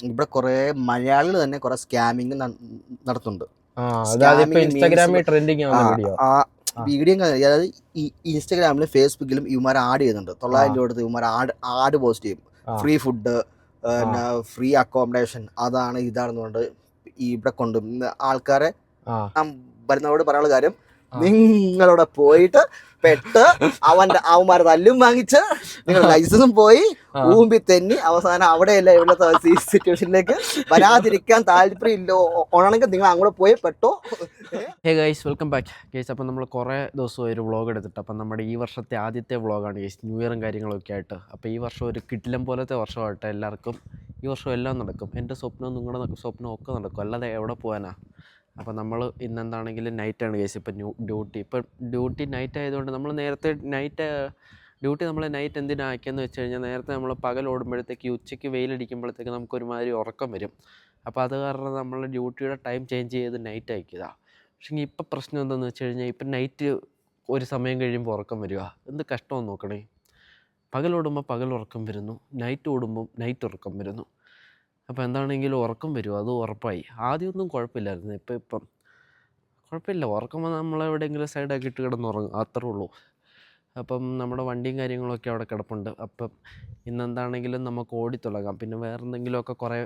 ഇവിടെ കുറെ മലയാളികൾ തന്നെ കുറെ സ്കാമിങ് നടത്തുന്നുണ്ട്. വീഡിയോ അതായത് ഈ ഇൻസ്റ്റാഗ്രാമിലും ഫേസ്ബുക്കിലും ഇവന്മാർ ആഡ് ചെയ്യുന്നുണ്ട്. 900 രൂപ കൊടുത്ത് ഇവന്മാർ ആഡ് പോസ്റ്റ് ചെയ്യും. ഫ്രീ ഫുഡ്, ഫ്രീ അക്കോമഡേഷൻ, അതാണ് ഇതാണെന്ന് പറഞ്ഞിട്ട് ഇവിടെ കൊണ്ട് ആൾക്കാരെ വരുന്നവരോട് പറയാനുള്ള കാര്യം, നിങ്ങളവിടെ പോയിട്ട് പെട്ട് അവന്മാരെ തല്ലും വാങ്ങിച്ച് നിങ്ങൾ ലൈസൻസും പോയി ഊമ്പി തെന്നി അവസാനം അവിടെയല്ല ഇവിടുത്തെ സിറ്റുവേഷനിലേക്ക് വരാതിരിക്കാൻ താല്പര്യമില്ലോ ഓണെങ്കിൽ നിങ്ങൾ അങ്ങോട്ട് പോയി പെട്ടോ. Hey guys, welcome back guys. അപ്പം നമ്മൾ കുറേ ദിവസമായി ഒരു വ്ളോഗ് എടുത്തിട്ട്, അപ്പം നമ്മുടെ ഈ വർഷത്തെ ആദ്യത്തെ വ്ളോഗാണ് ഗൈസ്, ന്യൂ ഇയറും കാര്യങ്ങളൊക്കെ ആയിട്ട്. അപ്പോൾ ഈ വർഷം ഒരു കിടിലം പോലത്തെ വർഷമായിട്ട് എല്ലാവർക്കും ഈ വർഷം എല്ലാം നടക്കും. എൻ്റെ സ്വപ്നവും നിങ്ങളുടെ സ്വപ്നവും ഒക്കെ നടക്കും, അല്ലാതെ എവിടെ പോകാനാ. അപ്പോൾ നമ്മൾ ഇന്നെന്താണെങ്കിലും നൈറ്റാണ് കേസ്. ഇപ്പം ഡ്യൂട്ടി നൈറ്റ് ആയതുകൊണ്ട് നമ്മൾ നേരത്തെ ഡ്യൂട്ടി നമ്മൾ നൈറ്റ് എന്തിനാ ആക്കിയെന്ന് വെച്ച് കഴിഞ്ഞാൽ, നേരത്തെ നമ്മൾ പകൽ ഓടുമ്പോഴത്തേക്ക് ഉച്ചയ്ക്ക് വെയിലടിക്കുമ്പോഴത്തേക്ക് നമുക്കൊരുമാതിരി ഉറക്കം വരും. അപ്പോൾ അത് കാരണം നമ്മൾ ഡ്യൂട്ടിയുടെ ടൈം ചേഞ്ച് ചെയ്ത് നൈറ്റ് ആക്കിയതാണ്. പക്ഷേ ഇപ്പം പ്രശ്നം എന്താണെന്ന് വെച്ച് കഴിഞ്ഞാൽ, ഇപ്പം നൈറ്റ് ഒരു സമയം കഴിയുമ്പോൾ ഉറക്കം വരിക, എന്ത് കഷ്ടമെന്ന് നോക്കണേ. പകൽ ഓടുമ്പോൾ പകൽ ഉറക്കം വരുന്നു, നൈറ്റ് ഓടുമ്പോൾ നൈറ്റ് ഉറക്കം വരുന്നു. അപ്പോൾ എന്താണെങ്കിലും ഉറക്കം വരുമോ, അത് ഉറപ്പായി. ആദ്യമൊന്നും കുഴപ്പമില്ലായിരുന്നു, ഇപ്പം കുഴപ്പമില്ല. ഉറക്കം വന്നാൽ നമ്മളെവിടെയെങ്കിലും സൈഡാക്കി ഇട്ട് കിടന്നുറങ്ങും, അത്രേ ഉള്ളൂ. അപ്പം നമ്മുടെ വണ്ടിയും കാര്യങ്ങളൊക്കെ അവിടെ കിടപ്പുണ്ട്. അപ്പം ഇന്നെന്താണെങ്കിലും നമുക്ക് ഓടിത്തുടങ്ങാം. പിന്നെ വേറെ എന്തെങ്കിലുമൊക്കെ കുറേ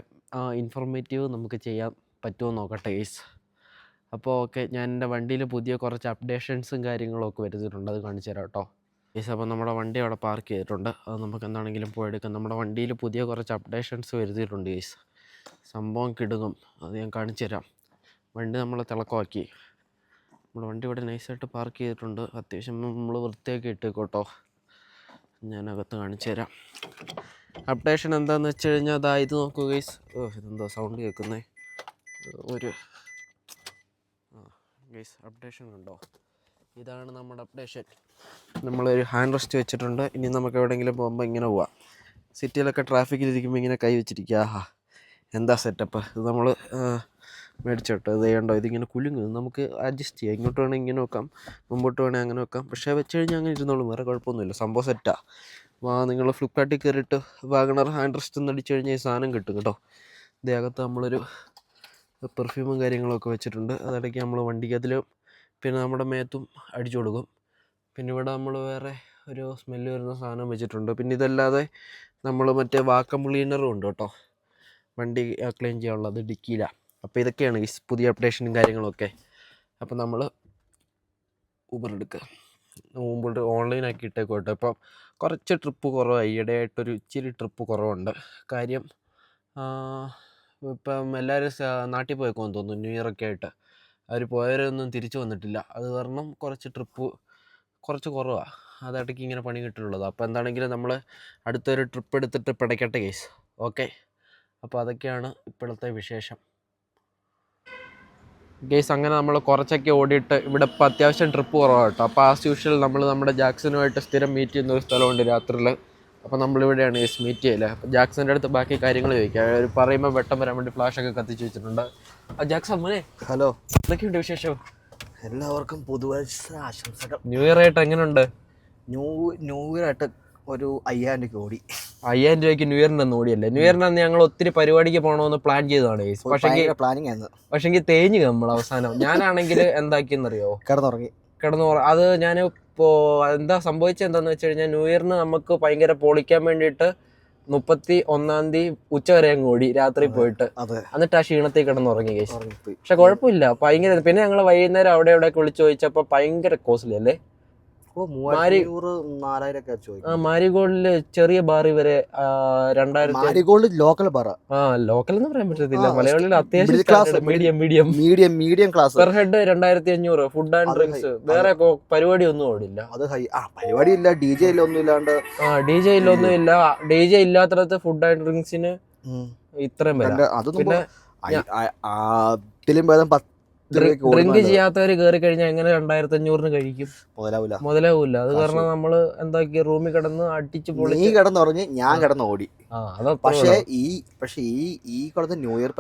ഇൻഫോർമേറ്റീവ് നമുക്ക് ചെയ്യാൻ പറ്റുമോ നോക്കട്ടെ ഗൈസ്. അപ്പോൾ ഓക്കെ, ഞാൻ എൻ്റെ വണ്ടിയിൽ പുതിയ കുറച്ച് അപ്ഡേഷൻസും കാര്യങ്ങളൊക്കെ വരുത്തിയിട്ടുണ്ട്, അത് കാണിച്ചു തരാം കേട്ടോ ഗൈസ്. അപ്പോൾ നമ്മുടെ വണ്ടി അവിടെ പാർക്ക് ചെയ്തിട്ടുണ്ട്, അത് നമുക്ക് എന്താണെങ്കിലും പോയെടുക്കാം. നമ്മുടെ വണ്ടിയിൽ പുതിയ കുറച്ച് അപ്ഡേഷൻസ് വരുത്തിയിട്ടുണ്ട് ഗൈസ്, സംഭവം കിടുങ്ങും, അത് ഞാൻ കാണിച്ചു തരാം. വണ്ടി നമ്മൾ തിളക്കമാക്കി, നമ്മുടെ വണ്ടി ഇവിടെ നൈസായിട്ട് പാർക്ക് ചെയ്തിട്ടുണ്ട്. അത്യാവശ്യം നമ്മൾ വൃത്തിയാക്കി ഇട്ടേക്കോട്ടോ, ഞാനകത്ത് കാണിച്ചു തരാം. അപ്ഡേഷൻ എന്താണെന്ന് വെച്ച് കഴിഞ്ഞാൽ, അതാ ഇത് നോക്കൂ ഗൈസ്. ഇതെന്തോ സൗണ്ട് കേൾക്കുന്നേ, ഒരു ഗൈസ് അപ്ഡേഷൻ കണ്ടോ, ഇതാണ് നമ്മുടെ അപ്ഡേഷൻ. നമ്മളൊരു ഹാൻഡ് റെസ്റ്റ് വെച്ചിട്ടുണ്ട്. ഇനി നമുക്ക് എവിടെയെങ്കിലും പോകുമ്പോൾ ഇങ്ങനെ പോവാം. സിറ്റിയിലൊക്കെ ട്രാഫിക്കിലിരിക്കുമ്പോൾ ഇങ്ങനെ കൈ വെച്ചിരിക്കുക, ആഹാ എന്താ സെറ്റപ്പ്. ഇത് നമ്മൾ മേടിച്ചോട്ടോ, ഇത് ചെയ്യണ്ടോ, ഇതിങ്ങനെ കുലുങ്ങും, നമുക്ക് അഡ്ജസ്റ്റ് ചെയ്യാം. ഇങ്ങോട്ട് വേണമെങ്കിൽ ഇങ്ങനെ വെക്കാം, മുമ്പോട്ട് വേണമെങ്കിൽ അങ്ങനെ വെക്കാം. പക്ഷേ വെച്ച് കഴിഞ്ഞാൽ അങ്ങനെ ഇരുന്നോളും, വേറെ കുഴപ്പമൊന്നുമില്ല, സംഭവം സെറ്റാണ്. നിങ്ങൾ ഫ്ലിപ്കാർട്ടിൽ കയറിയിട്ട് വാഗണർ ഹാൻഡ് റെസ്റ്റ് എന്ന് അടിച്ചു കഴിഞ്ഞാൽ ഈ സാധനം കിട്ടും കേട്ടോ. ഇതിനകത്ത് നമ്മളൊരു പെർഫ്യൂമും കാര്യങ്ങളൊക്കെ വെച്ചിട്ടുണ്ട്, അതിടയ്ക്ക് നമ്മൾ വണ്ടിക്കതിൽ പിന്നെ നമ്മുടെ മേത്തും അടിച്ചു കൊടുക്കും. പിന്നെ ഇവിടെ നമ്മൾ വേറെ ഒരു സ്മെല്ല് വരുന്ന സാധനം വെച്ചിട്ടുണ്ട്. പിന്നെ ഇതല്ലാതെ നമ്മൾ മറ്റേ വാക്വം ക്ലീനറും ഉണ്ട് കേട്ടോ, വണ്ടി ക്ലീൻ ചെയ്യാനുള്ളത് ഡിക്കിയില്ല. അപ്പോൾ ഇതൊക്കെയാണ് ഈ പുതിയ അപ്ഡേഷനും കാര്യങ്ങളൊക്കെ. അപ്പോൾ നമ്മൾ ഊബർ എടുക്കുക, മുമ്പോട്ട് ഓൺലൈനാക്കി ഇട്ടേക്കും കേട്ടോ. ഇപ്പം കുറച്ച് ട്രിപ്പ് കുറവായി, ഈയിടെയായിട്ടൊരു ഇച്ചിരി ട്രിപ്പ് കുറവുണ്ട്. കാര്യം ഇപ്പം എല്ലാവരും നാട്ടിൽ പോയേക്കുമെന്ന് തോന്നുന്നു, ന്യൂ ഇയറൊക്കെ ആയിട്ട്. അവർ പോയവരൊന്നും തിരിച്ചു വന്നിട്ടില്ല, അത് കാരണം കുറച്ച് ട്രിപ്പ് കുറച്ച് കുറവാണ്, അതിടയ്ക്ക് ഇങ്ങനെ പണി കിട്ടുള്ളത്. അപ്പോൾ എന്താണെങ്കിലും നമ്മൾ അടുത്തൊരു ട്രിപ്പ് എടുത്തിട്ട് പിടയ്ക്കട്ടെ കേസ്. ഓക്കെ, അപ്പോൾ അതൊക്കെയാണ് ഇപ്പോഴത്തെ വിശേഷം ഗേസ്. അങ്ങനെ നമ്മൾ കുറച്ചൊക്കെ ഓടിയിട്ട് ഇവിടെ ഇപ്പോൾ അത്യാവശ്യം ട്രിപ്പ് കുറവാണ് കേട്ടോ. അപ്പോൾ ആസ് യൂഷ്വൽ നമ്മൾ നമ്മുടെ ജാക്സനുമായിട്ട് സ്ഥിരം മീറ്റ് ചെയ്യുന്ന ഒരു സ്ഥലമുണ്ട് രാത്രിയിൽ. അപ്പോൾ നമ്മളിവിടെയാണ് ഗേസ് മീറ്റ് ചെയ്യല്. അപ്പോൾ ജാക്സൻ്റെ അടുത്ത് ബാക്കി കാര്യങ്ങൾ ചോദിക്കാം. അവർ പറയുമ്പോൾ വെട്ടം വരാൻ വേണ്ടി ഫ്ലാഷൊക്കെ കത്തിച്ച് വെച്ചിട്ടുണ്ട്. ജാക്സൺ മോനെ, ഹലോ, എന്തൊക്കെയുണ്ട് വിശേഷം? എല്ലാവർക്കും പുതുവർഷ ആശംസകൾ. ന്യൂ ഇയർ ആയിട്ട് എങ്ങനെയുണ്ട്? ന്യൂ ഇയർ ആയിട്ട് ഒരു 5000 രൂപ ഓടി. 5000 രൂപയ്ക്ക് ന്യൂ ഇയറിൻ്റെ അന്ന് ഓടിയല്ലേ? ന്യൂ ഇയറിന് അന്ന് ഞങ്ങൾ ഒത്തിരി പരിപാടിക്ക് പോകണമെന്ന് പ്ലാൻ ചെയ്തതാണ് ഗൈസ്. പക്ഷെങ്കിൽ തേഞ്ഞ് നമ്മൾ അവസാനം. ഞാനാണെങ്കിൽ എന്താക്കിയെന്നറിയോ, കിടന്നു. അത് ഞാനിപ്പോൾ എന്താ സംഭവിച്ചത് എന്താണെന്ന് വെച്ച് കഴിഞ്ഞാൽ, ന്യൂ ഇയറിന് നമുക്ക് ഭയങ്കര പൊളിക്കാൻ വേണ്ടിയിട്ട് 31-ാം തീയതി ഉച്ച വരെ അങ്ങ് ഓടി രാത്രി പോയിട്ട്, എന്നിട്ട് ആ ക്ഷീണത്തിൽ കിടന്നുറങ്ങി ഗൈസ്. പക്ഷെ കുഴപ്പമില്ല, ഭയങ്കര. പിന്നെ ഞങ്ങൾ വൈകുന്നേരം അവിടെ എവിടെയൊക്കെ വിളിച്ചു ചോദിച്ചപ്പോൾ ഭയങ്കര കോസ്റ്റ്ലി അല്ലേ. മാരിഗോൾഡില് ചെറിയ ബാറി വരെ 2000. ലോക്കൽ ബാർ, ലോക്കൽ എന്ന് പറയാൻ പറ്റത്തില്ല, മലയാളികൾ അത്യാവശ്യം medium class. Per head 2500. Food and drinks, വേറെ പരിപാടി ഒന്നും ഓടില്ല. പരിപാടി ഇല്ല, ഡി ജെ ഒന്നും ഇല്ലാണ്ട്. ഡി ജെ ഇല്ലാത്തടത്ത് ഫുഡ് ആൻഡ് ഡ്രിങ്ക്സിന് ഇത്രയും വില. പിന്നെ ഡ്രിങ്ക് ചെയ്യാത്തവര് കയറി കഴിഞ്ഞാൽ എങ്ങനെ 2500 കഴിക്കും? മുതലാവൂല. അത് കാരണം നമ്മള് എന്താക്കി, റൂമിൽ കിടന്ന് അടിച്ച് പൊളി കിടന്നുറങ്ങി, ഞാൻ കിടന്ന് ഓടി. പക്ഷേ ഈ കൊല്ലത്തെ ന്യൂ ഇയർ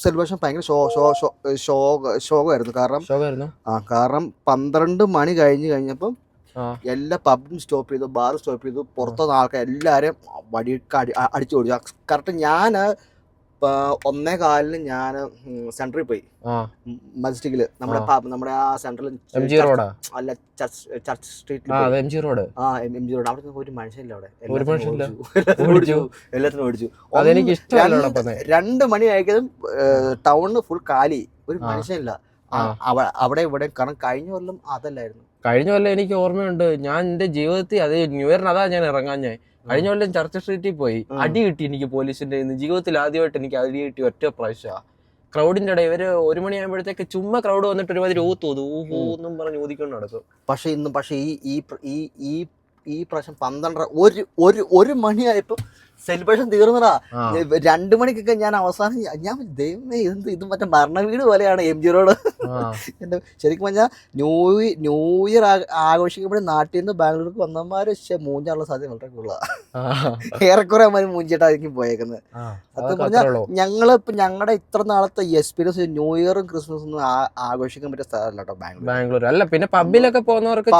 സെലിബ്രേഷൻ ഭയങ്കര ശോകമായിരുന്നു. കാരണം 12 മണി കഴിഞ്ഞപ്പം എല്ലാ പബ്ബും സ്റ്റോപ്പ് ചെയ്തു, ബാർ സ്റ്റോപ്പ് ചെയ്തു, പുറത്തുനിന്ന് ആൾക്കാർ എല്ലാവരും വടിയൊക്കെ അടിച്ചു ഓടിച്ചു. കറക്റ്റ് ഞാൻ 1:15 ഞാൻ സെൻട്രൽ പോയി, ആ മജസ്റ്റിക്കില് നമ്മുടെ ആ സെൻട്രൽ MG റോഡാ അല്ല ചർച്ച് സ്ട്രീറ്റിൽ ആ MG റോഡ് MG റോഡ്. അവിടെ ഒരു മനുഷ്യനില്ല, അവിടെ ഒരു മനുഷ്യനില്ല. എല്ലാത്തിനും ഓടിച്ചു. അതെനിക്ക് ഇഷ്ടമല്ല. 2 മണി ആയിരിക്കും ടൗണിന് ഫുൾ കാലി, ഒരു മനുഷ്യനില്ല അവിടെ ഇവിടെ. കാരണം കഴിഞ്ഞ കൊല്ലം അതല്ലായിരുന്നു. കഴിഞ്ഞ കൊല്ലം എനിക്ക് ഓർമ്മയുണ്ട്, ഞാൻ എന്റെ ജീവിതത്തിൽ അത് ന്യൂ ഇയറിന് അതാ ഞാൻ ഇറങ്ങാൻ. ഞാൻ കഴിഞ്ഞ കൊല്ലം ചർച്ച് സ്ട്രീറ്റിൽ പോയി, അടി കിട്ടി എനിക്ക് പോലീസിന്റെ ജീവിതത്തിൽ ആദ്യമായിട്ട് എനിക്ക് അടി കിട്ടി ഒറ്റ പ്രാവശ്യം. ക്രൗഡിന്റെ ഇടയിൽ ഇവര് 1 മണിയാകുമ്പോഴത്തേക്ക് ചുമ്മാ ക്രൗഡ് വന്നിട്ട് ഒരുമാതിരി ഊന്നും പറഞ്ഞ് ഊതിക്കൊണ്ട് നടക്കും. പക്ഷെ ഈ പ്രാവശ്യം 12 ഒരു മണിയായപ്പോ സെലിബ്രേഷൻ തീർന്നടാ. 2 മണിക്കൊക്കെ ഞാൻ അവസാനം ഞാൻ ദൈവമേ ഇത് മറ്റേ മരണ വീട് പോലെയാണ് MG റോഡ്. ശരിക്കും പറഞ്ഞാൽ ന്യൂ ഇയർ ആഘോഷിക്കുമ്പോഴേ നാട്ടിൽ നിന്ന് ബാംഗ്ലൂർക്ക് വന്നമാര് മൂഞ്ചാനുള്ള സാധ്യത വളരെ കൂടുതലാണ്. ഏറെക്കുറെ അമ്മ മൂഞ്ചിട്ടായിരിക്കും പോയേക്കുന്നത്. സത്യം പറഞ്ഞാൽ ഞങ്ങളുടെ ഇത്ര നാളത്തെ എക്സ്പീരിയൻസ് ന്യൂ ഇയറും ക്രിസ്മസും ഒന്നും ആഘോഷിക്കാൻ പറ്റിയ സ്ഥലമല്ല കേട്ടോ ബാംഗ്ലൂർ. അല്ല പിന്നെ പബ്ബിലൊക്കെ പോകുന്നവർക്ക്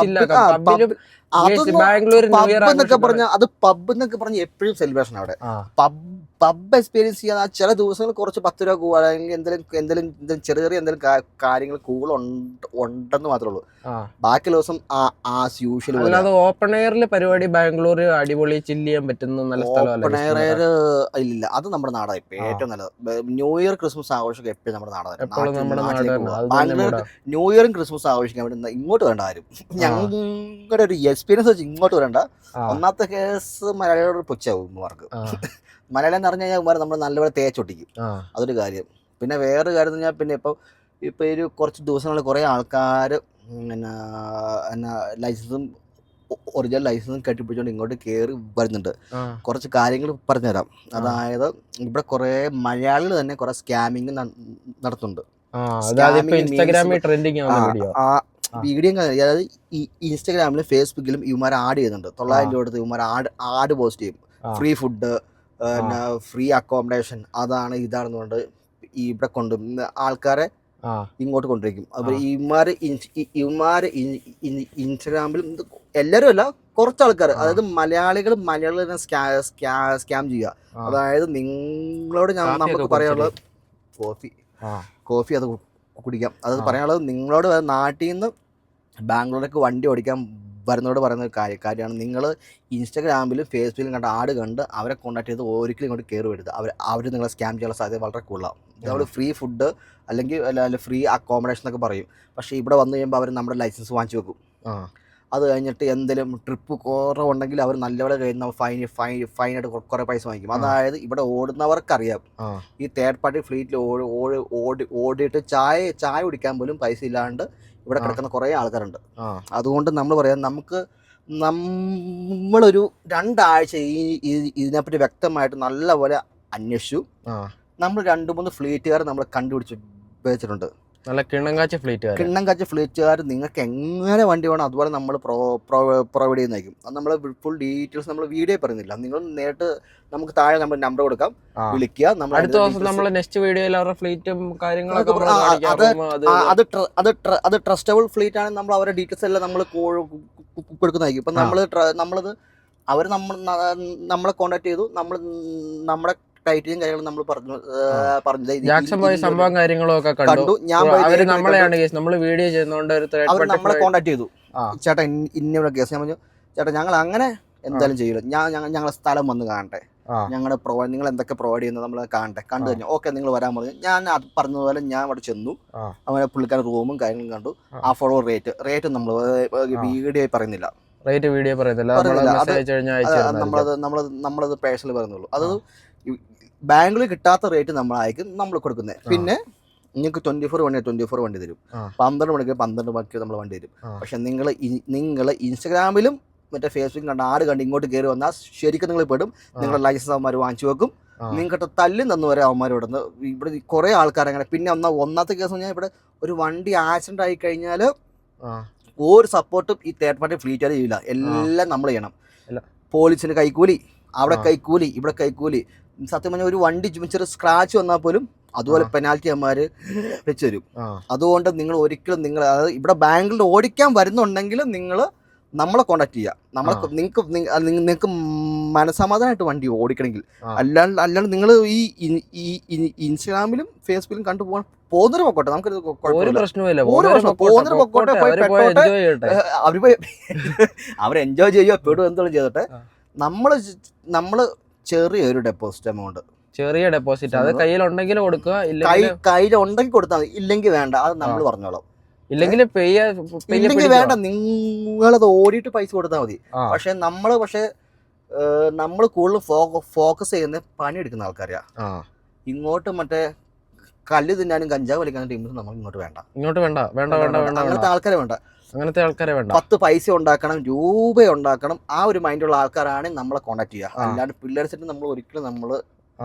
അത് പബ് എന്നൊക്കെ പറഞ്ഞ എപ്പോഴും സെലിബ്രേഷൻ അവിടെ. പബ് എക്സ്പീരിയൻസ് ചെയ്യാൻ ചില ദിവസങ്ങൾ കുറച്ച് 10 രൂപ കൂടുതൽ അല്ലെങ്കിൽ എന്തെങ്കിലും ചെറിയ എന്തെങ്കിലും കാര്യങ്ങൾ ഉണ്ടെന്ന് മാത്രമേ ഉള്ളൂ. ബാക്കി ദിവസം ആസ് യൂഷ്വൽ. അല്ലാതെ ഓപ്പൺ എയറിൽ പരിപാടി ബാംഗ്ലൂർ അടിപൊളി ചില്ല് ചെയ്യാൻ പറ്റുന്ന നല്ല സ്ഥലമല്ല. ഓപ്പൺ എയർ ഇല്ല, അത് നമ്മുടെ നാടാണ് ഇപ്പൊ ഏറ്റവും നല്ലത്. ന്യൂ ഇയർ ക്രിസ്മസ് ആഘോഷിക്കാൻ എപ്പോഴും നമ്മുടെ നാടാണ്. ബാംഗ്ലൂർ ന്യൂ ഇയറും ക്രിസ്മസ് ആഘോഷിക്കാൻ വേണ്ടി ഇങ്ങോട്ട് വേണ്ട ആരും. ഞങ്ങളുടെ ഒരു എക്സ്പീരിയൻസ് വെച്ച് ഇങ്ങോട്ട് വരണ്ട. ഒന്നാമത്തെ കേസ് മലയാളികളോട് പുച്ഛാവും മാർക്ക്. മലയാളം എന്ന് പറഞ്ഞു കഴിഞ്ഞാൽ നമ്മൾ നല്ലപോലെ തേച്ചൊട്ടിക്കും, അതൊരു കാര്യം. പിന്നെ വേറൊരു കാര്യം എന്ന് പറഞ്ഞാൽ പിന്നെ ഇപ്പൊ ഒരു കുറച്ച് ദിവസങ്ങളിൽ കുറെ ആൾക്കാർ ലൈസൻസും ഒറിജിനൽ ലൈസൻസും കെട്ടിപ്പിടിച്ചുകൊണ്ട് ഇങ്ങോട്ട് കയറി വരുന്നുണ്ട്. കുറച്ച് കാര്യങ്ങൾ പറഞ്ഞുതരാം. അതായത് ഇവിടെ കുറെ മലയാളികൾ തന്നെ കുറെ സ്കാമിങ് നടത്തുന്നുണ്ട്. വീഡിയോ അതായത് ഇൻസ്റ്റാഗ്രാമിലും ഫേസ്ബുക്കിലും ഇവന്മാർ ആഡ് ചെയ്യുന്നുണ്ട്. 900 രൂപ കൊടുത്ത് ഇവന്മാർ ആഡ് പോസ്റ്റ് ചെയ്യും. ഫ്രീ ഫുഡ്, ഫ്രീ അക്കോമഡേഷൻ, അതാണ് ഇതാണെന്ന് പറഞ്ഞിട്ട് ഇവിടെ ആൾക്കാരെ ഇങ്ങോട്ട് കൊണ്ടുവയ്ക്കും. അപ്പൊ ഇവന്മാര് ഇൻസ്റ്റാഗ്രാമിൽ എല്ലാവരും അല്ല, കുറച്ച് ആൾക്കാർ, അതായത് മലയാളികൾ തന്നെ സ്കാം ചെയ്യുക. അതായത് നിങ്ങളോട് നമുക്ക് പറയാനുള്ളത് കോഫി അത് കുടിക്കാം. അത് പറയാനുള്ളത് നിങ്ങളോട് നാട്ടിൽ നിന്ന് ബാംഗ്ലൂരേക്ക് വണ്ടി ഓടിക്കാൻ വരുന്നവരോട് പറയുന്ന ഒരു കാര്യമാണ്. നിങ്ങൾ ഇൻസ്റ്റാഗ്രാമിലും ഫേസ്ബുക്കിലും കണ്ട ആഡ് കണ്ട് അവരെ കോൺടാക്ട് ചെയ്ത് ഒരിക്കലും ഇങ്ങോട്ട് കയറി വരുന്നത്. അവർ നിങ്ങളെ സ്കാം ചെയ്യാനുള്ള സാധ്യത വളരെ കൂടുതലാണ്. നമ്മൾ ഫ്രീ ഫുഡ് അല്ലെങ്കിൽ ഫ്രീ അക്കോമഡേഷൻ എന്നൊക്കെ പറയും. പക്ഷേ ഇവിടെ വന്നു കഴിയുമ്പോൾ അവർ നമ്മുടെ ലൈസൻസ് വാങ്ങിച്ചു വെക്കും. അത് കഴിഞ്ഞിട്ട് എന്തെങ്കിലും ട്രിപ്പ് കുറവുണ്ടെങ്കിൽ അവർ നല്ലപോലെ കഴിയുന്ന ഫൈനായിട്ട് കുറേ പൈസ വാങ്ങിക്കും. അതായത് ഇവിടെ ഓടുന്നവർക്കറിയാം ഈ തേർഡ് പാർട്ടി ഫ്ലീറ്റിൽ ഓടിയിട്ട് ചായ കുടിക്കാൻ പോലും പൈസ ഇല്ലാണ്ട് ഇവിടെ കിടക്കുന്ന കുറേ ആൾക്കാരുണ്ട്. അതുകൊണ്ട് നമ്മൾ പറയാം, നമ്മളൊരു 2 ആഴ്ച ഇതിനെപ്പറ്റി വ്യക്തമായിട്ട് നല്ലപോലെ അന്വേഷിച്ചു. നമ്മൾ 2-3 ഫ്ലീറ്റുകാർ നമ്മൾ കണ്ടുപിടിച്ച് വെച്ചിട്ടുണ്ട്. നല്ല കിണ്ണങ്കാച്ച ഫ്ലീറ്റുകാർ നിങ്ങൾക്ക് എങ്ങനെ വണ്ടി വേണം അതുപോലെ നമ്മൾ പ്രൊവൈഡ് ചെയ്യുന്നതായിരിക്കും. അത് നമ്മൾ ഫുൾ ഡീറ്റെയിൽസ് നമ്മൾ വീഡിയോ പറയുന്നില്ല. നിങ്ങൾ നേരിട്ട് നമുക്ക് താഴെ നമ്മൾ നമ്പർ കൊടുക്കാം, വിളിക്കുക. അടുത്ത ദിവസം നമ്മൾ നെക്സ്റ്റ് വീഡിയോയിൽ അവരുടെ ഫ്ലീറ്റും കാര്യങ്ങളൊക്കെ അത് ട്രസ്റ്റബിൾ ഫ്ലീറ്റ് ആണ്. നമ്മൾ അവരുടെ ഡീറ്റെയിൽസ് എല്ലാം നമ്മൾ കൊടുക്കുന്നതായിരിക്കും. ഇപ്പം നമ്മളത് അവർ നമ്മളെ കോൺടാക്ട് ചെയ്തു, നമ്മുടെ ടൈറ്റിലും കാര്യങ്ങളും നമ്മൾ സംഭവം കാര്യങ്ങളൊക്കെ കണ്ടു. നമ്മൾ വീഡിയോ ചെയ്യുന്നോണ്ട് അവർ നമ്മളെ കോൺടാക്ട് ചെയ്തു. ചേട്ടാ ഇന്ന കേസ്. ഞാൻ പറഞ്ഞു ചേട്ടാ ഞങ്ങൾ അങ്ങനെ എന്തായാലും ചെയ്യില്ല, ഞങ്ങളെ സ്ഥലം വന്ന് കാണട്ടെ, ഞങ്ങളുടെ നിങ്ങൾ എന്തൊക്കെ പ്രൊവൈഡ് ചെയ്യുന്നത് നമ്മൾ കാണട്ടെ. കണ്ടു കഴിഞ്ഞു ഓക്കെ നിങ്ങൾ വരാൻ പറഞ്ഞു. ഞാൻ അത് പറഞ്ഞതുപോലെ ഞാൻ അവിടെ ചെന്നു. അവനെ പുള്ളിക്കാരൻ റൂമും കാര്യങ്ങളും കണ്ടു. ആ ഫോളോ റേറ്റ് നമ്മൾ വീഡിയോ പറയുന്നില്ല, നമ്മളത് പേഴ്സണലി പറയുന്നുള്ളൂ. അത് ബാംഗ്ലൂർ കിട്ടാത്ത റേറ്റ് നമ്മളായിരിക്കും നമ്മൾ കൊടുക്കുന്നത്. പിന്നെ നിങ്ങൾക്ക് 24 വണ്ടി തരും, 12 മണിക്ക് 12 മണിക്ക് നമ്മൾ വണ്ടി തരും. പക്ഷെ നിങ്ങൾ ഇൻസ്റ്റാഗ്രാമിലും മറ്റേ ഫേസ്ബുക്കിൽ കണ്ട ആട് കണ്ട് ഇങ്ങോട്ട് കയറി വന്നാൽ ശരിക്കും നിങ്ങൾ പെടും. നിങ്ങളുടെ ലൈസൻസ് അവന്മാർ വാങ്ങിച്ചു വെക്കും. നിങ്ങൾക്ക് തല്ലും തന്നു വരെ അവന്മാർ ഇവിടെ കുറേ ആൾക്കാരങ്ങനെ. പിന്നെ ഒന്നാമത്തെ കേസ് പറഞ്ഞാൽ ഇവിടെ ഒരു വണ്ടി ആക്സിഡന്റ് ആയി കഴിഞ്ഞാൽ ഒരു സപ്പോർട്ടും ഈ തേർഡ് പാർട്ടി ഫ്ലീറ്റുകാർ ചെയ്യില്ല. എല്ലാം നമ്മൾ ചെയ്യണം. പോലീസിന് കൈക്കൂലി, അവിടെ കൈക്കൂലി, ഇവിടെ കൈക്കൂലി. സത്യം പറഞ്ഞാൽ ഒരു വണ്ടി ചെറിയ സ്ക്രാച്ച് വന്നാൽ പോലും അതുപോലെ പെനാൽറ്റി അമ്മമാർ വെച്ച് തരും. അതുകൊണ്ട് നിങ്ങൾ ഒരിക്കലും അതായത് ഇവിടെ ബാംഗ്ലൂർ ഓടിക്കാൻ വരുന്നുണ്ടെങ്കിലും നിങ്ങൾ നമ്മളെ കോണ്ടാക്ട് ചെയ്യുക. നമ്മളെ നിങ്ങൾക്ക് മനസമാധാനമായിട്ട് വണ്ടി ഓടിക്കണമെങ്കിൽ, അല്ലാണ്ട് നിങ്ങൾ ഈ ഇൻസ്റ്റാഗ്രാമിലും ഫേസ്ബുക്കിലും കണ്ടുപോകാൻ പോകുന്നൊരു പൊക്കോട്ടെ, നമുക്കൊരു പൊക്കോട്ടെ, പോയി പെട്ടോട്ടെ, അവര് പോയി അവർ എൻജോയ് ചെയ്യുക, പെടും എന്തെങ്കിലും ചെയ്തോട്ടെ. നമ്മള് ചെറിയൊരു ഡെപ്പോസിറ്റ് എമൗണ്ട്, ചെറിയ ഡെപ്പോസിറ്റ് അത് കയ്യിലുണ്ടെങ്കിൽ കൊടുക്കുക, കയ്യിലുണ്ടെങ്കിൽ കൊടുത്താൽ മതി, ഇല്ലെങ്കിൽ വേണ്ട, അത് നമ്മൾ പറഞ്ഞോളാം. ഇല്ലെങ്കിൽ വേണ്ട, നിങ്ങളത് ഓടിയിട്ട് പൈസ കൊടുത്താൽ മതി. പക്ഷെ നമ്മള് കൂടുതൽ ഫോക്കസ് ചെയ്യുന്ന പണിയെടുക്കുന്ന ആൾക്കാരാ. ഇങ്ങോട്ട് മറ്റേ കല്ല് തിന്നാനും കഞ്ചാവ് വലിക്കാനും ടീംസ് നമ്മൾ ഇങ്ങോട്ട് വേണ്ട. അങ്ങനത്തെ ആൾക്കാരെ വേണ്ട. 10 പൈസ ഉണ്ടാക്കണം, രൂപ ഉണ്ടാക്കണം, ആ ഒരു മൈൻഡുള്ള ആൾക്കാരാണ് നമ്മളെ കോണ്ടാക്ട് ചെയ്യുക. അല്ലാണ്ട് പിള്ളേർസിട്ട് നമ്മൾ ഒരിക്കലും നമ്മള്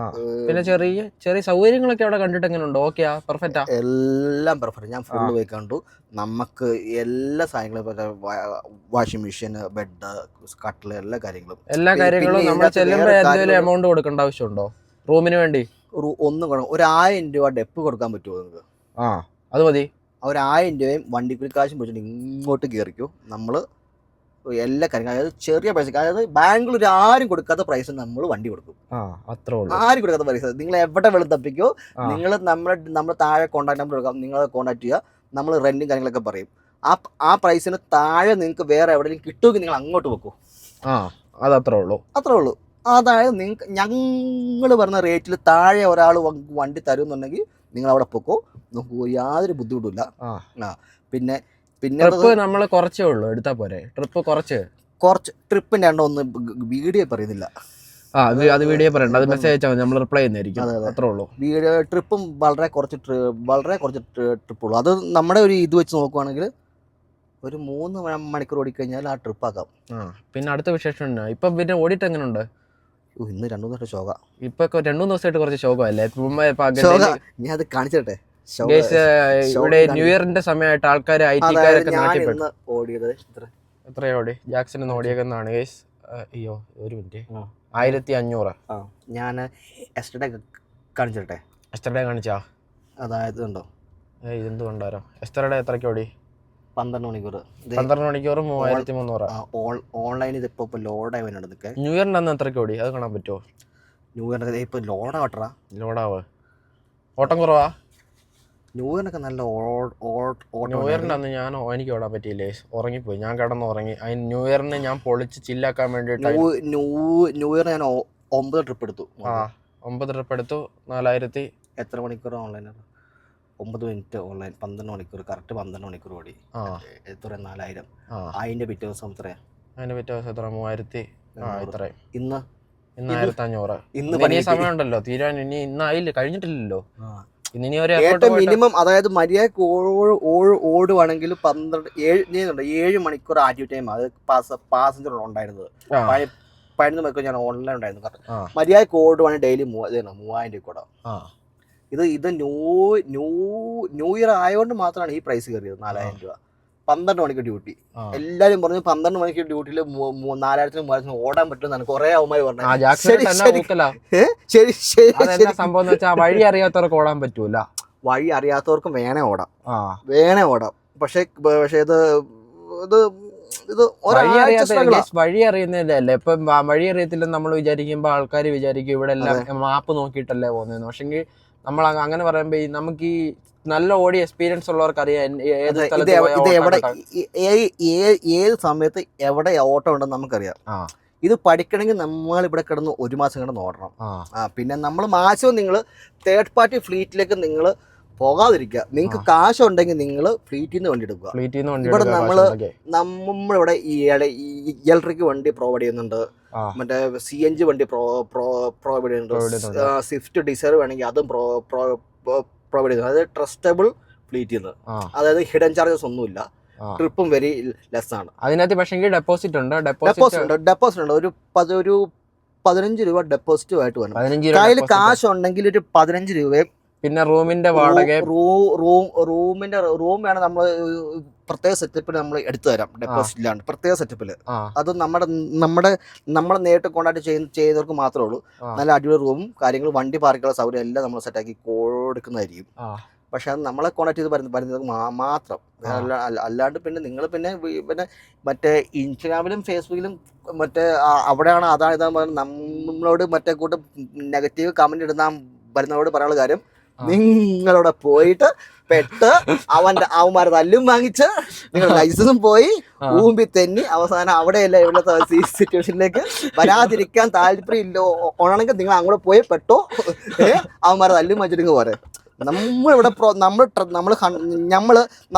പിന്നെ ചെറിയ സൗകര്യങ്ങളൊക്കെ അവിടെ കണ്ടിട്ട് എങ്ങനെയുണ്ട്? ഓക്കെയാ, പെർഫെക്റ്റാ? എല്ലാം പെർഫെക്റ്റ്. ഞാൻ ഫുള്ള് പോയി കണ്ടു. നമുക്ക് എല്ലാ സാധനങ്ങളും, വാഷിംഗ് മെഷീൻ, ബെഡ്, കട്ടില്, എല്ലാ കാര്യങ്ങളും നമ്മൾ ചെല്ലുമ്പോൾ എന്തെങ്കിലും എമൗണ്ട് കൊടുക്കേണ്ട ആവശ്യമുണ്ടോ റൂമിന് വേണ്ടി? ഒന്നും കൊടുക്കണം. 1000 രൂപ ഡെപ്പ് കൊടുക്കാൻ പറ്റുമോ നിങ്ങൾക്ക്? അത് മതി. 1000 രൂപയും വണ്ടിക്കൂലി കാശും പിടിച്ചിട്ട് ഇങ്ങോട്ട് കയറിക്കോ. നമ്മള് എല്ലാ കാര്യങ്ങളും, അതായത് ചെറിയ പൈസ, അതായത് ബാംഗ്ലൂർ ആരും കൊടുക്കാത്ത പ്രൈസ് നമ്മൾ വണ്ടി കൊടുക്കും. ആരും കൊടുക്കാത്ത പ്രൈസ്. നിങ്ങൾ എവിടെ വെള്ളം തപ്പിക്കോ, നിങ്ങൾ നമ്മൾ താഴെ കോൺടാക്ട് നമ്പർ കൊടുക്കാം, നിങ്ങളെ കോൺടാക്ട് ചെയ്യുക. നമ്മൾ റെന്റും കാര്യങ്ങളൊക്കെ പറയും. ആ പ്രൈസിന് താഴെ നിങ്ങൾക്ക് വേറെ എവിടെയെങ്കിലും കിട്ടുമെങ്കിൽ നിങ്ങൾ അങ്ങോട്ട് വെക്കൂ. അതത്രേ ഉള്ളൂ. അതായത് നിങ്ങൾക്ക് ഞങ്ങൾ പറഞ്ഞ റേറ്റിൽ താഴെ ഒരാൾ വണ്ടി തരുമെന്നുണ്ടെങ്കിൽ നിങ്ങൾ അവിടെ പൊക്കോ, നമുക്ക് യാതൊരു ബുദ്ധിമുട്ടില്ല. പിന്നെ നമ്മൾ കുറച്ചേ ഉള്ളൂ, എടുത്താൽ പോരെ? കുറച്ച് ട്രിപ്പിന്റെ ഒന്ന് വീഡിയോ പറയുന്നില്ല. അത് വീഡിയോ പറയണ്ട, അത് മെസ്സേജ് അയച്ചാൽ മതി, നമ്മൾ റിപ്ലൈ ചെയ്യുന്നതായിരിക്കും. അത്രേ ഉള്ളൂ. വീഡിയോ ട്രിപ്പും വളരെ കുറച്ച് ട്രിപ്പുള്ളൂ. അത് നമ്മുടെ ഒരു ഇത് വെച്ച് നോക്കുവാണെങ്കിൽ ഒരു 3 മണിക്കൂർ ഓടിക്കഴിഞ്ഞാൽ ആ ട്രിപ്പാക്കാം. പിന്നെ അടുത്ത വിശേഷം ഇപ്പം പിന്നെ ഓടിയിട്ട് എങ്ങനെയുണ്ട്? ഇന്ന് 2-3 ദിവസം ശോക. ഇപ്പൊ 2-3 ദിവസമായിട്ട് കുറച്ച് ശോകമല്ലേ? ഞാൻ അത് കാണിച്ചിട്ടെ. ഇവിടെ ന്യൂ ഇയറിന്റെ സമയമായിട്ട് ആൾക്കാർ ഓടിയത് എത്രയാ ഓടി? ജാക്സൺ ഓടിയേക്കുന്നതാണ് ഗൈസ്. അയ്യോ, ഒരു മിനിറ്റ്. 1500. ഞാൻ എസ്റ്റർഡേ കാണിച്ചിട്ടെ. എസ്റ്റർഡേ കാണിച്ചാ? അതായത് ഉണ്ടോ ഇതെന്ത് കൊണ്ടാരോ? എസ്റ്റർഡേ എത്രയ്ക്ക് ഓടി? 12 മണിക്കൂർ. 12 മണിക്കൂർ 3300. ഓൺലൈനിൽ ഇതിപ്പോ ലോഡായി വരുന്നുണ്ട്. ന്യൂ ഇയറിന്റെ അന്ന് എത്രയ്ക്ക് ഓടി? അത് കാണാൻ പറ്റുമോ? ന്യൂ ഇയറിന്റെ ഇപ്പൊ ലോഡാവ് ഓട്ടം കുറവാ. ന്യൂ ഇയറിനൊക്കെ നല്ല ന്യൂ ഇയറിന്റെ അന്ന് എനിക്ക് ഓടാൻ പറ്റിയില്ലേ, ഉറങ്ങിപ്പോയി. ഞാൻ കിടന്നുറങ്ങി. അതിന് ന്യൂ ഇയറിന് ഞാൻ പൊളിച്ച് ചില്ലാക്കാൻ വേണ്ടിയിട്ട് ന്യൂ ഇയർ ഞാൻ 9 ട്രിപ്പ് എടുത്തു. 9 ട്രിപ്പ് എടുത്തു. 4000. എത്ര മണിക്കൂർ ഓൺലൈൻ? 9 മിനിറ്റ് ഓൺലൈൻ, 12 മണിക്കൂർ, കറക്റ്റ് 12 മണിക്കൂർ ഓടി. എത്ര? 4000. അതിന്റെ പിറ്റേ ദിവസം എത്രയാ? അതിന്റെ പിറ്റേ ദിവസം എത്ര? 3000. ഇത്രയും. ഇന്ന് 1500. ഇനി സമയമുണ്ടല്ലോ തീരാൻ. ഇന്നായില്ല, കഴിഞ്ഞിട്ടില്ലല്ലോ. മിനിമം, അതായത് മര്യാദക്ക് ഓടുവാണെങ്കിൽ 7 മണിക്കൂർ ആക്റ്റീവ് ടൈം. അത് പാസഞ്ചർ ഉണ്ടായിരുന്നത് 15 മണിക്കൂർ ഞാൻ ഓൺലൈൻ ഉണ്ടായിരുന്നു. മര്യാദക്ക് ഓടുവാണെങ്കിൽ ഡെയിലി 3000 രൂപ കൂടാ. ഇത് ന്യൂ ഇയർ ആയതുകൊണ്ട് മാത്രമാണ് ഈ പ്രൈസ് കയറിയത്. 4000 രൂപ. 12 മണിക്കൂർ ഡ്യൂട്ടി. എല്ലാരും പറഞ്ഞു 12 മണിക്കൂർ ഡ്യൂട്ടിയിൽ 4000-3000 ഓടാൻ പറ്റുമെന്നാണ് കുറെ അവന്മാര് പറഞ്ഞത്. ശരി. സംഭവം വഴി അറിയാത്തവർക്ക് ഓടാൻ പറ്റൂല. വഴി അറിയാത്തവർക്കും വേണേ ഓടാം. പക്ഷെ വഴി അറിയുന്നതല്ലേ. ഇപ്പം വഴി അറിയത്തില്ല നമ്മൾ വിചാരിക്കുമ്പോ ആൾക്കാർ വിചാരിക്കും ഇവിടെ എല്ലാം മാപ്പ് നോക്കിയിട്ടല്ലേ പോകുന്നതെന്ന്. പക്ഷെങ്കിൽ നമ്മൾ അങ്ങനെ പറയുമ്പോ നമുക്ക് ഈ നല്ല ഓടി എക്സ്പീരിയൻസ് ഉള്ളവർക്ക് അറിയാം ഏത് സമയത്ത് എവിടെ ഓട്ടം ഉണ്ടെന്ന് നമുക്കറിയാം. ഇത് പഠിക്കണമെങ്കിൽ നമ്മൾ ഇവിടെ കിടന്ന് 1 മാസം കിടന്ന് ഓടണം. പിന്നെ നമ്മൾ മാക്സിമം നിങ്ങൾ തേർഡ് പാർട്ടി ഫ്ലീറ്റിലേക്ക് നിങ്ങൾ പോകാതിരിക്കുക. നിങ്ങൾക്ക് കാശുണ്ടെങ്കിൽ നിങ്ങൾ ഫ്ലീറ്റിൽ നിന്ന് വണ്ടി എടുക്കുക. ഇവിടെ നമ്മളിവിടെ ഈ ഇലക്ട്രിക് വണ്ടി പ്രൊവൈഡ് ചെയ്യുന്നുണ്ട്, മറ്റേ CNG വണ്ടി പ്രൊവൈഡ് ചെയ്യുന്നുണ്ട്, സ്വിഫ്റ്റ് ഡിസൈർ വേണമെങ്കിൽ അതും പ്രൊവൈഡ് ചെയ്യുന്നത്. അതായത് ട്രസ്റ്റബിൾ ഫ്ലീറ്റിൽ നിന്ന്. അതായത് ഹിഡൻ ചാർജസ് ഒന്നുമില്ല. ട്രിപ്പും വെരി ലെസ് ആണ്. അതിനകത്ത് പക്ഷേ ഡെപ്പോസിറ്റ് ഉണ്ട്. ഒരു 15 രൂപ ഡെപ്പോസിറ്റും ആയിട്ട് വേണം. കയ്യിൽ കാശ് ഉണ്ടെങ്കിൽ ഒരു 15 രൂപയും. പിന്നെ റൂമിന്റെ വാടക, റൂം വേണം നമ്മൾ പ്രത്യേക സെറ്റപ്പിൽ നമ്മൾ എടുത്തു തരാം. ഡെപ്പോസിറ്റിലാണ് പ്രത്യേക സെറ്റപ്പിൽ. അത് നമ്മളെ നേരിട്ട് കോൺടാക്ട് ചെയ്തവർക്ക് മാത്രമേ ഉള്ളൂ. നല്ല അടിപൊളി റൂമും കാര്യങ്ങളും വണ്ടി പാർക്കുള്ള സൗകര്യം എല്ലാം നമ്മൾ സെറ്റാക്കി കൊടുക്കുന്നതായിരിക്കും. പക്ഷെ അത് നമ്മളെ കോൺടാക്ട് ചെയ്ത് വരുന്നത് മാത്രം. അല്ലാണ്ട് പിന്നെ നിങ്ങൾ പിന്നെ മറ്റേ ഇൻസ്റ്റാഗ്രാമിലും ഫേസ്ബുക്കിലും മറ്റേ അവിടെയാണ് അതാണ് ഇതാന്ന് പറഞ്ഞാൽ നമ്മളോട് മറ്റേ കൂട്ട് നെഗറ്റീവ് കമന്റ് ഇടുന്ന വരുന്നവരോട് പറയാനുള്ള കാര്യം, നിങ്ങളവിടെ പോയിട്ട് പെട്ട് അവന്മാരെ തല്ലും വാങ്ങിച്ച് നിങ്ങൾ ലൈസൻസും പോയി ഊമ്പി തെന്നി അവസാനം അവിടെയല്ല ഇവിടുത്തെ സിറ്റുവേഷനിലേക്ക് വരാതിരിക്കാൻ താല്പര്യം ഇല്ലോ ഓണെങ്കിൽ നിങ്ങൾ അങ്ങോട്ട് പോയി പെട്ടോ, അവന്മാരെ തല്ലും വാങ്ങിച്ചിട്ട് പോരെ. നമ്മളിവിടെ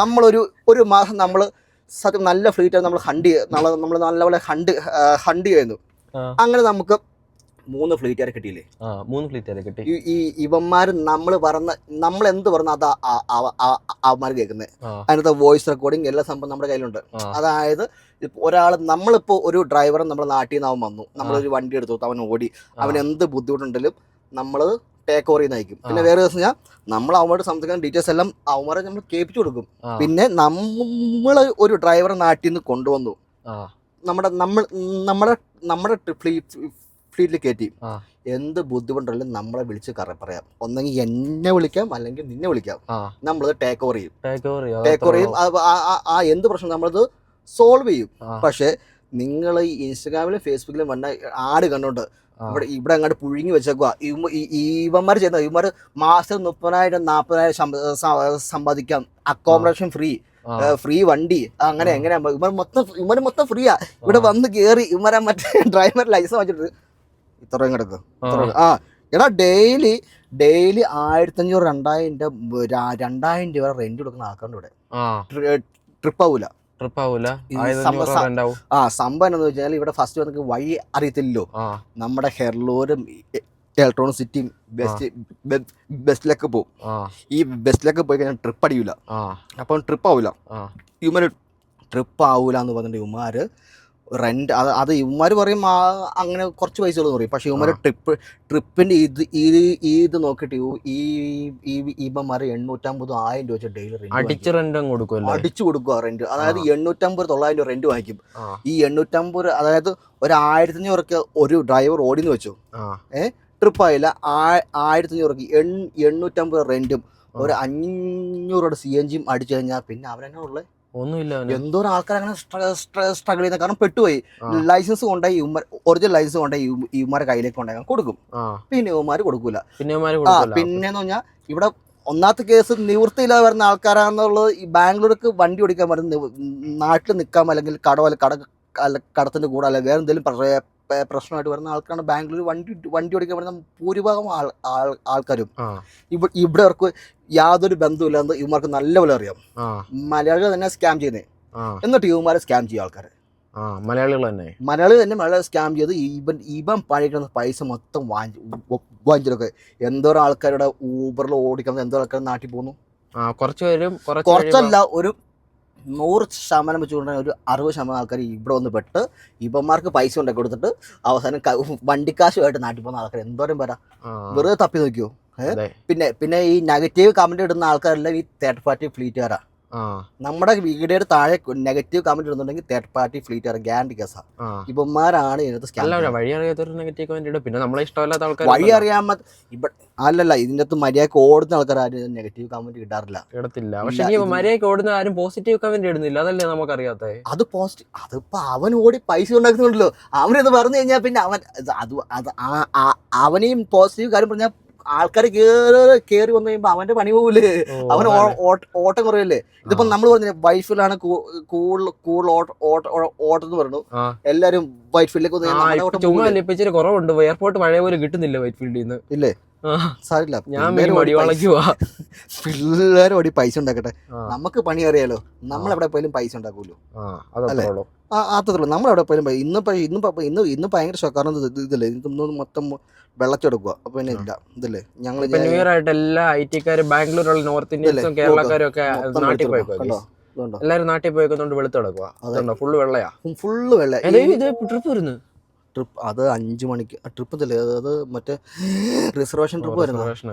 നമ്മളൊരു മാസം നമ്മൾ സത്യം നല്ല ഫ്ലീറ്റ് നമ്മൾ നമ്മൾ നല്ലപോലെ ഹണ്ട് ചെയ്യുന്നു. അങ്ങനെ നമുക്ക് 3 ഫ്ലീറ്റുകാരെ കിട്ടിയില്ലേ? 3 ഫ്ലീറ്റുകാരെ കിട്ടി. ഈ ഇവന്മാർ നമ്മൾ എന്ത് പറഞ്ഞ അത് അവന്മാർ കേൾക്കുന്നത്. അതിനകത്ത് വോയിസ് റെക്കോർഡിങ് എല്ലാ സംഭവം നമ്മുടെ കയ്യിലുണ്ട്. അതായത് നമ്മളിപ്പോ ഒരു ഡ്രൈവറെ നമ്മുടെ നാട്ടിൽ നിന്ന് അവൻ വന്നു, നമ്മളൊരു വണ്ടി എടുത്തു, അവൻ ഓടി, അവൻ എന്ത് ബുദ്ധിമുട്ടുണ്ടെങ്കിലും നമ്മൾ ടേക്ക് ഓവർ ചെയ്യുന്നതായിരിക്കും. പിന്നെ വേറെ ദിവസം നമ്മൾ അവന്മാരോട് സംസാരിക്കുന്ന ഡീറ്റെയിൽസ് എല്ലാം അവന്മാരെ നമ്മൾ കേൾപ്പിച്ചു കൊടുക്കും. പിന്നെ നമ്മൾ ഒരു ഡ്രൈവറെ നാട്ടിൽ നിന്ന് കൊണ്ടുവന്നു നമ്മുടെ ഫ്ലീറ്റിൽ കയറ്റി, എന്ത് ബുദ്ധിമുട്ടുണ്ടെങ്കിലും നമ്മളെ വിളിച്ച് പറയാം. ഒന്നെങ്കിൽ എന്നെ വിളിക്കാം അല്ലെങ്കിൽ നിന്നെ വിളിക്കാം. നമ്മളത് ടേക്ക് ഓവർ ചെയ്യും. എന്ത് പ്രശ്നം നമ്മളത് സോൾവ് ചെയ്യും. പക്ഷെ നിങ്ങൾ ഈ ഇൻസ്റ്റാഗ്രാമിലും ഫേസ്ബുക്കിലും വന്ന ആഡ് കണ്ടോണ്ട് ഇവിടെ അങ്ങോട്ട് പുഴുങ്ങി വെച്ചേക്കുക. ഇവന്മാർ ചെയ്യുന്ന ഇവന്മാർ മാസം 30,000 40,000 സമ്പാദിക്കാം, അക്കോമഡേഷൻ ഫ്രീ വണ്ടി, അങ്ങനെ എങ്ങനെ ഇവന്മാർ മൊത്തം ഫ്രീയാ. ഇവിടെ വന്ന് കയറി ഇവന്മാരെ മറ്റേ ഡ്രൈവർ ലൈസൻസ് വെച്ചിട്ട് ഇത്രയും കിടക്കും. എടാ ഡെയിലി 1,500 2,000 രൂപ റെന്റ് കൊടുക്കുന്ന ആൾക്കാരുണ്ട് ഇവിടെ. ട്രിപ്പ് ആവൂല. സംഭവം എന്ന് വെച്ചാൽ ഇവിടെ ഫസ്റ്റ് വന്നിട്ട് വഴി അറിയത്തില്ലല്ലോ. നമ്മുടെ ഹെർലൂരും ഇലക്ട്രോണിക് സിറ്റിയും ബെസ്റ്റിലൊക്കെ പോകും. ഈ ബെസ്റ്റിലൊക്കെ പോയി കഴിഞ്ഞാൽ ട്രിപ്പ് അടിയൂല. അപ്പം ട്രിപ്പ് ആവൂല. ഇവന്മാര് ട്രിപ്പ് ആവൂല എന്ന് പറഞ്ഞിട്ട് ഇവന്മാര് റെന്റ് അത് ഇവന്മാർ പറയും അങ്ങനെ കുറച്ച് പൈസകൾ പറയും. പക്ഷെ ഇവന്മാർ ട്രിപ്പിന്റെ ഇത് നോക്കിയിട്ട് ഇവന്മാർ 850,000 രൂപ വെച്ച് ഡെയിലി അടിച്ചു കൊടുക്കുക റെന്റ്. അതായത് 850-900 റെന്റ് വാങ്ങിക്കും. ഈ 850, അതായത് ഒരു 1,500 ഒരു ഡ്രൈവർ ഓടിന്ന് വെച്ചു, ട്രിപ്പ് ആയില്ല, 1,500 850 റെന്റും ഒരു 500 CNG അടിച്ചു കഴിഞ്ഞാൽ പിന്നെ അവരെന്നാ ഉള്ളത്? ഒന്നുമില്ല. എന്തോരം ആൾക്കാർ അങ്ങനെ സ്ട്രഗിൾ ചെയ്യുന്ന. കാരണം പെട്ടുപോയി. ലൈസൻസ് കൊണ്ടായി ഒറിജിനൽ ലൈസൻസ് കൊണ്ടായി ഇവന്മാരെ കയ്യിലേക്ക് കൊണ്ടായി കൊടുക്കും. പിന്നെ ഇവന്മാര് കൊടുക്കൂല. പിന്നെന്ന് പറഞ്ഞാൽ ഇവിടെ ഒന്നാമത്തെ കേസ് നിവൃത്തിയില്ലാതെ വരുന്ന ആൾക്കാരാണെന്നുള്ളത്. ഈ ബാംഗ്ലൂർക്ക് വണ്ടി ഓടിക്കാൻ വരുന്ന നാട്ടിൽ നിൽക്കാൻ അല്ലെങ്കിൽ കടത്തിന്റെ കൂടെ അല്ല വേറെ എന്തെങ്കിലും പ്രശ്നമായിട്ട് വരുന്ന ആൾക്കാരാണ് ബാംഗ്ലൂർ വണ്ടി ഓടിക്കാൻ വരുന്ന ഭൂരിഭാഗം ആൾക്കാരും. ഇവിടെ അവർക്ക് യാതൊരു ബന്ധമില്ലാന്ന് ഇവന്മാർക്ക് നല്ലപോലെ അറിയാം. മലയാളികൾ തന്നെ സ്കാം ചെയ്യുന്നേ. എന്നിട്ട് ഇവന്മാരെ സ്കാം ചെയ്യുക ആൾക്കാർ മലയാളികൾ തന്നെ സ്കാം ചെയ്ത് ഇവൻ പഴകിക്കുന്ന പൈസ മൊത്തം വാങ്ങിച്ചൊക്കെ. എന്തോരം ആൾക്കാരുടെ ഊബറിൽ ഓടിക്കുന്നത് എന്തോ ആൾക്കാർ നാട്ടിൽ പോകുന്നു. കുറച്ചല്ല, ഒരു 100% വെച്ചുകൊണ്ടാണ് ഒരു 60% ആൾക്കാർ ഇവിടെ വന്ന് പെട്ട് ഇവന്മാർക്ക് പൈസ ഉണ്ടാക്കി കൊടുത്തിട്ട് അവസാനം വണ്ടിക്കാശുമായിട്ട് നാട്ടിൽ പോകുന്ന ആൾക്കാർ എന്തോരം വരാം. വെറുതെ തപ്പി നോക്കിയോ. പിന്നെ ഈ നെഗറ്റീവ് കമന്റ് ഇടുന്ന ആൾക്കാരെല്ലാം ഈ തേർഡ് പാർട്ടി ഫ്ലീറ്റുകാരാ. നമ്മുടെ വീഡിയോയുടെ താഴെ നെഗറ്റീവ് കമന്റ് ഇടുന്നുണ്ടെങ്കിൽ തേർഡ് പാർട്ടി ഫ്ലീറ്റ് ഗ്യാരണ്ടി കേസാ. ഇവന്മാരാണ് വഴി അറിയാമ അല്ലല്ല ഇതിന്റെ അകത്ത് മര്യാദക്ക് ഓടുന്ന ആൾക്കാർ ആരും നെഗറ്റീവ് കമന്റ് ഇടാറില്ല. അത് പോസിറ്റീവ്. അതിപ്പോ അവൻ ഓടി പൈസ ഉണ്ടാക്കുന്നുണ്ടല്ലോ. അവനത് പറഞ്ഞു കഴിഞ്ഞാൽ പിന്നെ അവനെയും പോസിറ്റീവ് കാര്യം പറഞ്ഞാൽ ആൾക്കാർ കേറി വന്നു കഴിയുമ്പോ അവന്റെ പണി പോകൂലേ, അവൻ ഓട്ടം കുറയല്ലേ. ഇതിപ്പോ നമ്മൾ പറഞ്ഞ വൈറ്റ് ഫീൽഡാണ് കൂടുതൽ ഓട്ടം എന്ന് പറഞ്ഞു. എല്ലാരും വൈറ്റ് ഫീൽഡിലേക്ക് കുറവുണ്ട്. എയർപോർട്ട് പഴയ പോലെ കിട്ടുന്നില്ല വൈറ്റ് ഫീൽഡിൽ നിന്ന്. ഇല്ലേ? സാരില്ല, പിള്ളേർ ഓടി പൈസ ഉണ്ടാക്കട്ടെ. നമുക്ക് പണി അറിയാലോ. നമ്മളെവിടെ പോയാലും പൈസ ഉണ്ടാക്കൂലോ. അല്ലേ? അത്രയുള്ളൂ. നമ്മളെവിടെ പോയാലും ഇന്ന് ഭയങ്കര ഷോക്കാണ്. ഇതല്ലേ ഇന്ന് മൊത്തം വെള്ളച്ചെടുക്കുക. അപ്പൊ പിന്നെ ഇല്ല ഇതല്ലേ ഞങ്ങൾ ന്യൂ ഇയർ ആയിട്ട് എല്ലാ IT-ക്കാരും ബാംഗ്ലൂരുള്ള നോർത്ത് ഇന്ത്യൻസും കേരളക്കാരും ഒക്കെ നാട്ടിൽ പോയിക്കോ. എല്ലാരും നാട്ടിൽ പോയിക്കൊണ്ട് വെളുത്ത് കിടക്കുക. ഫുള്ള് വെള്ളയാ. ട്രിപ്പ് വരുന്നു. ട്രിപ്പ് അത് 5 മണിക്ക് ട്രിപ്പ് ഇതല്ലേ. അത് മറ്റേ റിസർവേഷൻ ട്രിപ്പ് വരുന്നു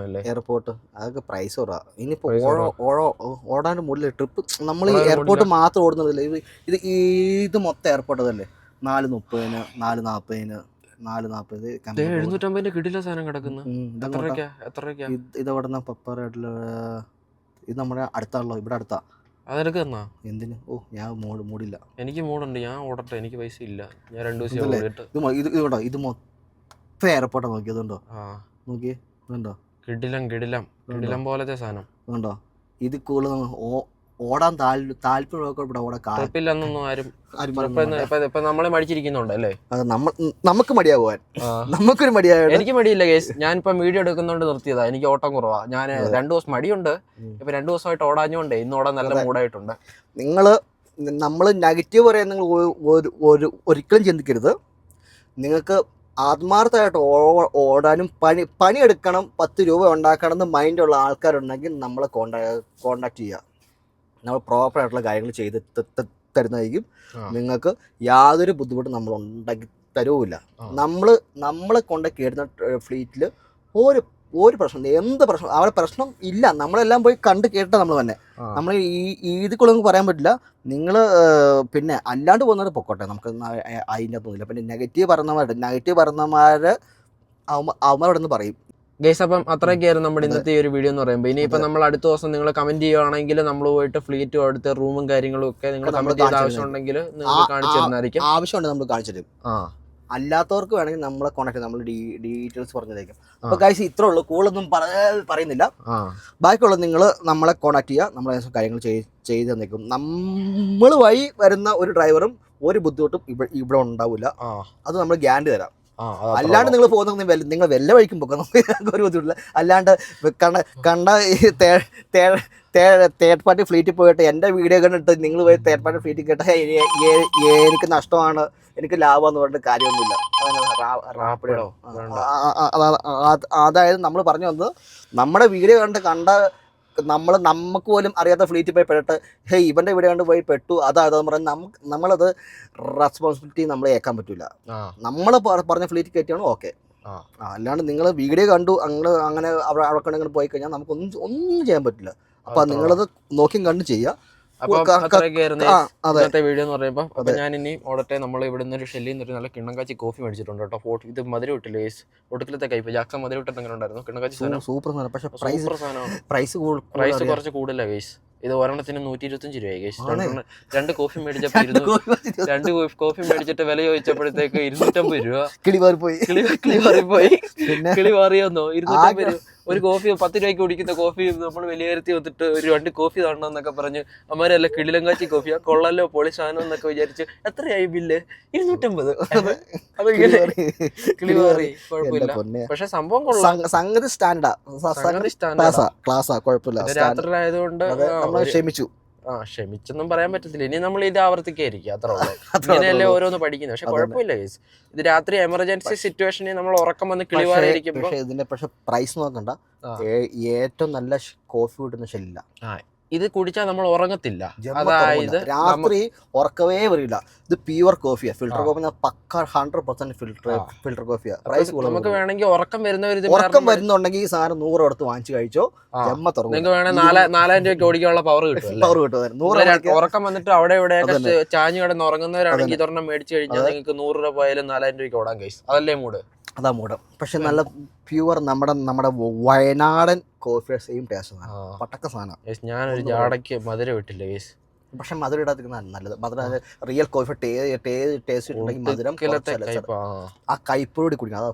എയർപോർട്ട്. അതൊക്കെ പ്രൈസ് കുറവാ. ഇനിയിപ്പോ ഓടാണ്ട് മുകളിൽ ട്രിപ്പ് നമ്മൾ ഈ എയർപോർട്ട് മാത്രം ഓടുന്നതല്ലേ. ഇത് മൊത്തം എയർപോർട്ട് അതല്ലേ. 4:30, 4:40, 4:40. 750 കിടില സാധനം കിടക്കുന്നു. ഇതവിടുന്ന് പപ്പറ ഇത് നമ്മുടെ അടുത്താണല്ലോ, ഇവിടെ അടുത്താ. അതെനിക്ക് തന്നാ എന്തിന്? ഓ ഞാൻ മൂടില്ല. എനിക്ക് മൂടുണ്ട്, ഞാൻ ഓടട്ടെ, എനിക്ക് പൈസ ഇല്ല, ഞാൻ 2 ദിവസം ഓടിയിട്ട്. ഇത് കേട്ടോ, ഇത് മൊത്തം എയർപോർട്ടാണ്. നോക്കിയതുണ്ടോ? നോക്കിയേ, ഇതുണ്ടോ? കിടിലം പോലത്തെ സാധനം ഇതുണ്ടോ? ഇത് കൂടുതൽ ഓടാൻ താല്പര്യമൊക്കെ ഇവിടെ ഓടാൻ കുഴപ്പമില്ലെന്നൊന്നും ആരും നമ്മളെ മടിച്ചിരിക്കുന്നുണ്ട് അല്ലേ? നമുക്ക് മടിയാവാൻ, നമുക്കൊരു മടിയായ. എനിക്ക് മടിയില്ല കേസ്, ഞാനിപ്പോ വീഡിയോ എടുക്കുന്നോണ്ട് നിർത്തിയതാ. എനിക്ക് ഓട്ടം കുറവാ. ഞാൻ 2 ദിവസം മടിയുണ്ട്. ഇപ്പൊ 2 ദിവസമായിട്ട് ഓടാഞ്ഞോണ്ടേ ഇന്ന് ഓടാൻ നല്ല മൂടായിട്ടുണ്ട്. നമ്മള് നെഗറ്റീവ് പറയാൻ നിങ്ങൾ ഒരിക്കലും ചിന്തിക്കരുത്. നിങ്ങൾക്ക് ആത്മാർത്ഥമായിട്ട് ഓടാനും പണിയെടുക്കണം, 10 രൂപ ഉണ്ടാക്കണം എന്ന് മൈൻഡുള്ള ആൾക്കാരുണ്ടെങ്കിൽ നമ്മളെ കോണ്ടാക്ട് ചെയ്യുക. നമ്മൾ പ്രോപ്പറായിട്ടുള്ള കാര്യങ്ങൾ ചെയ്ത് തരുന്നതായിരിക്കും. നിങ്ങൾക്ക് യാതൊരു ബുദ്ധിമുട്ടും നമ്മൾ ഉണ്ടാക്കി തരൂല്ല. നമ്മളെ കൊണ്ട് കയറുന്ന ഫ്ലീറ്റിൽ ഒരു പ്രശ്നം, എന്ത് പ്രശ്നം അവിടെ പ്രശ്നം ഇല്ല. നമ്മളെല്ലാം പോയി കണ്ട് കേട്ട നമ്മൾ തന്നെ. നമ്മൾ ഇതിക്കുള്ളൊന്നും പറയാൻ പറ്റില്ല. നിങ്ങൾ പിന്നെ അല്ലാണ്ട് പോകുന്നവർ പൊക്കോട്ടെ, നമുക്ക് അതിൻ്റെ അകത്തൊന്നുമില്ല. പിന്നെ നെഗറ്റീവ് പറഞ്ഞമാർ അവന്മാരോട് നിന്ന് പറയും. ഗൈസ്, അപ്പം അത്രയൊക്കെയായിരുന്നു നമ്മുടെ ഇന്നത്തെ ഈ ഒരു വീഡിയോ എന്ന് പറയുമ്പോൾ. ഇനിയിപ്പോൾ നമ്മൾ അടുത്ത ദിവസം നിങ്ങൾ കമന്റ് ചെയ്യുകയാണെങ്കിൽ നമ്മൾ പോയിട്ട് ഫ്ലീറ്റും അടുത്ത റൂമും കാര്യങ്ങളും ഒക്കെ നിങ്ങൾ കമന്റ് ചെയ്ത ആവശ്യമുണ്ടെങ്കിൽ നിങ്ങൾ കാണിച്ചു തരുന്നതായിരിക്കും. ആവശ്യമുണ്ടെങ്കിൽ നമ്മൾ കാണിച്ചു തരും. അല്ലാത്തവർക്ക് വേണമെങ്കിൽ നമ്മളെ കോൺടാക്ട്, നമ്മൾ ഡീറ്റെയിൽസ് പറഞ്ഞതായിരിക്കും. അപ്പോൾ ഗൈസ് ഇത്രേ ഉള്ളൂ, കൂടുതലൊന്നും പറയുന്നില്ല. ബാക്കിയുള്ളത് നിങ്ങൾ നമ്മളെ കോൺടാക്ട് ചെയ്യുക, നമ്മളെ കാര്യങ്ങൾ ചെയ്ത് തന്നേക്കും. നമ്മൾ വഴി വരുന്ന ഒരു ഡ്രൈവറും ഒരു ബുദ്ധിമുട്ടും ഇവിടെ ഉണ്ടാവില്ല. അത് നമ്മൾ ഗ്യാരണ്ടി തരാം. അല്ലാണ്ട് നിങ്ങൾ പോകുന്ന നിങ്ങൾ വല്ല വഴിക്കും പോക്കാം, നമുക്ക് ഒരു ബുദ്ധിമുട്ടില്ല. അല്ലാണ്ട് കണ്ട തേർഡ് പാർട്ടി ഫ്ലീറ്റിൽ പോയിട്ട് എൻ്റെ വീഡിയോ കണ്ടിട്ട് നിങ്ങൾ പോയി തേർഡ് പാർട്ടി ഫ്ലീറ്റിൽ കേട്ടാൽ എനിക്ക് നഷ്ടമാണ്, എനിക്ക് ലാഭമെന്ന് പറഞ്ഞിട്ട് കാര്യമൊന്നുമില്ല. അതായത് നമ്മൾ പറഞ്ഞു വന്നത്, നമ്മുടെ വീഡിയോ കണ്ട നമുക്ക് പോലും അറിയാത്ത ഫ്ലീറ്റിൽ പോയി പെട്ടിട്ട് ഇവൻ്റെ വീഡിയോ കണ്ട് പോയി പെട്ടു അതെന്ന് പറഞ്ഞാൽ നമ്മളത് റെസ്പോൺസിബിലിറ്റി നമ്മൾ ഏൽക്കാൻ പറ്റില്ല. നമ്മൾ പറഞ്ഞ ഫ്ലീറ്റ് കയറ്റിയാണ് ഓക്കെ. അല്ലാണ്ട് നിങ്ങൾ വീഡിയോ കണ്ടു അങ്ങനെ അവിടെ പോയി കഴിഞ്ഞാൽ നമുക്കൊന്നും ചെയ്യാൻ പറ്റില്ല. അപ്പം നിങ്ങളത് നോക്കിയും കണ്ടും ചെയ്യുക. ഇന്നത്തെ വീഡിയോ എന്ന് പറയുമ്പോൾ അപ്പൊ ഞാൻ ഇനി ഓടട്ടെ. നമ്മൾ ഇവിടെ നിന്ന് ഒരു ഷെല്ലിൽ നിന്ന് നല്ല കിണ്ണങ്കാച്ചി കോഫി മേടിച്ചിട്ടുണ്ട് കേട്ടോ. ഇത് മധുരം ഇട്ടില്ല ഗൈസ്, ഒടുക്കലത്തെ കൈപ്പ്. ജാക്സൺ മധുരം ഇട്ടത് എങ്ങനെ ഉണ്ടായിരുന്നു? കിണ്ണങ്കാച്ചി സൂപ്പർ സാധനം, പക്ഷേ പ്രൈസ് കുറച്ച് കൂടുതലാണ് ഗൈസ്. ഇത് ഒരെണ്ണത്തിന് 125 രൂപയായി ഗൈസ്. 2 കോഫി മേടിച്ചപ്പോൾ 2 കോഫി മേടിച്ചിട്ട് വില ചോദിച്ചപ്പോഴത്തേക്ക് 250 രൂപ. കിളി മാറിയോന്നോ? 250 രൂപ ഒരു കോഫി 10 രൂപയ്ക്ക് കുടിക്കുന്ന കോഫി നമ്മൾ വിലയിരുത്തി വന്നിട്ട് ഒരു 2 കോഫി തരണം എന്നൊക്കെ പറഞ്ഞ് അമ്മരെല്ലാം കിളിലങ്കാച്ചി കോഫിയാ കൊള്ളല്ലോ പൊളി സാധനം എന്നൊക്കെ വിചാരിച്ച് എത്രയായി ബില്ല്? 250. അത് കിളി മാറി, കുഴപ്പമില്ല. പക്ഷെ സംഭവം കൊള്ളാം, സംഗതി രാത്രിയിലായതുകൊണ്ട് ക്ഷമിച്ചു. ക്ഷമിച്ചൊന്നും പറയാൻ പറ്റത്തില്ല. ഇനി നമ്മൾ ഇത് ആവർത്തിക്കായിരിക്കും, അത്ര ഉള്ളൂ. ഇങ്ങനെയല്ലേ ഓരോന്ന് പഠിക്കുന്നത്. പക്ഷെ കുഴപ്പമില്ല ഗൈസ്, ഇത് രാത്രി എമർജൻസി സിറ്റുവേഷനിൽ നമ്മൾ ഉറക്കം വന്ന് കിളിവാറിയിരിക്കുമ്പോൾ. ഇതിന്റെ പക്ഷെ പ്രൈസ് നോക്കണ്ട, ഏറ്റവും നല്ല കോഫി കിട്ടുന്ന ഷെല്ലില്ല. ഇത് കുടിച്ചാൽ നമ്മൾ ഉറങ്ങത്തില്ല, അതായത് രാത്രി ഉറക്കവേ വരില്ല. ഇത് പ്യുവർ കോഫിയാ, ഫിൽറ്റർ കോഫി പക്ക 100% ഫിൽറ്റർ കോഫിയാ. പ്രൈസ് നമുക്ക് വേണമെങ്കിൽ ഉറക്കം വരുന്നുണ്ടെങ്കിൽ ഈ സാധനം 100 കൊടുത്ത് വാങ്ങിച്ചു കഴിച്ചോ, ജമ്മ തുറന്നു. നിങ്ങൾക്ക് വേണമെങ്കിൽ 4000 രൂപയ്ക്ക് ഓടിക്കാനുള്ള പവർ കിട്ടും. ഉറക്കം വന്നിട്ട് അവിടെ ഇവിടെയൊക്കെ ചാഞ്ഞു കിടന്ന് ഉറങ്ങുന്നവരാണെങ്കിൽ ഇതൊരെണ്ണം മേടിച്ചു കഴിഞ്ഞാൽ നിങ്ങൾക്ക് 100 രൂപ പോയാലും 4000 രൂപയ്ക്ക് ഓടാൻ കഴിയും. അതല്ലേ മൂട്? അതാ മൂടം. പക്ഷെ നല്ല പ്യുവർ നമ്മുടെ വയനാടൻ കോഫിയുടെ സെയിം ടേസ്റ്റ്, പട്ടക്ക സാധനം. ഞാനൊരു ജാടയ്ക്ക് മധുരം ഇട്ടില്ല ഗൈസ്. പക്ഷെ മധുരം ഇടാതിരിക്കുന്നതാണ് നല്ലത്. മധുരം റിയൽ കോഫി ടേസ്റ്റ് ഉണ്ടെങ്കിൽ മധുരം ആ കയ്പോടി കുടിക്കണം, അതാ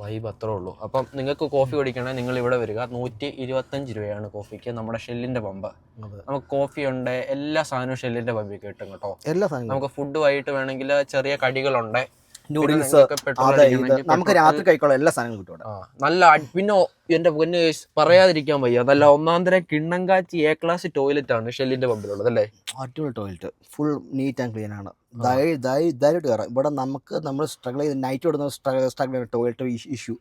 വൈബ് അത്രേ ഉള്ളൂ. അപ്പം നിങ്ങൾക്ക് കോഫി കുടിക്കണമെങ്കിൽ നിങ്ങൾ ഇവിടെ വരിക. 125 രൂപയാണ് കോഫിക്ക്. നമ്മുടെ ഷെല്ലിന്റെ പമ്പ്, നമുക്ക് കോഫി ഉണ്ട്, എല്ലാ സാധനവും ഷെല്ലിന്റെ പമ്പിൽ കിട്ടും കേട്ടോ. എല്ലാ സാധനവും നമുക്ക് ഫുഡ് വൈകിട്ട് വേണമെങ്കിൽ ചെറിയ കടികളുണ്ട്, നൂഡിൽസ്, നമുക്ക് രാത്രി കഴിക്കാനുള്ള എല്ലാ സാധനങ്ങളും കിട്ടും. നല്ല പിന്നെ എന്റെ പൊന്ന് പറയാതിരിക്കാൻ വയ്യ, അതല്ല ഒന്നാം തരം കിണ്ണങ്കാച്ചി A ക്ലാസ് ടോയ്ലറ്റ് ആണ് ഷെല്ലിന്റെ പമ്പിലുള്ളത് അല്ലേ. അടിപൊളി toilet, full neat and clean ആണ്. ധൈര്യമായിട്ട് കയറാം. ഇവിടെ നമ്മൾ സ്ട്രഗിൾ ചെയ്ത് നൈറ്റ് വിടുന്ന സ്ട്രഗിൾ ടോയ്ലറ്റ് ഇഷ്യൂ.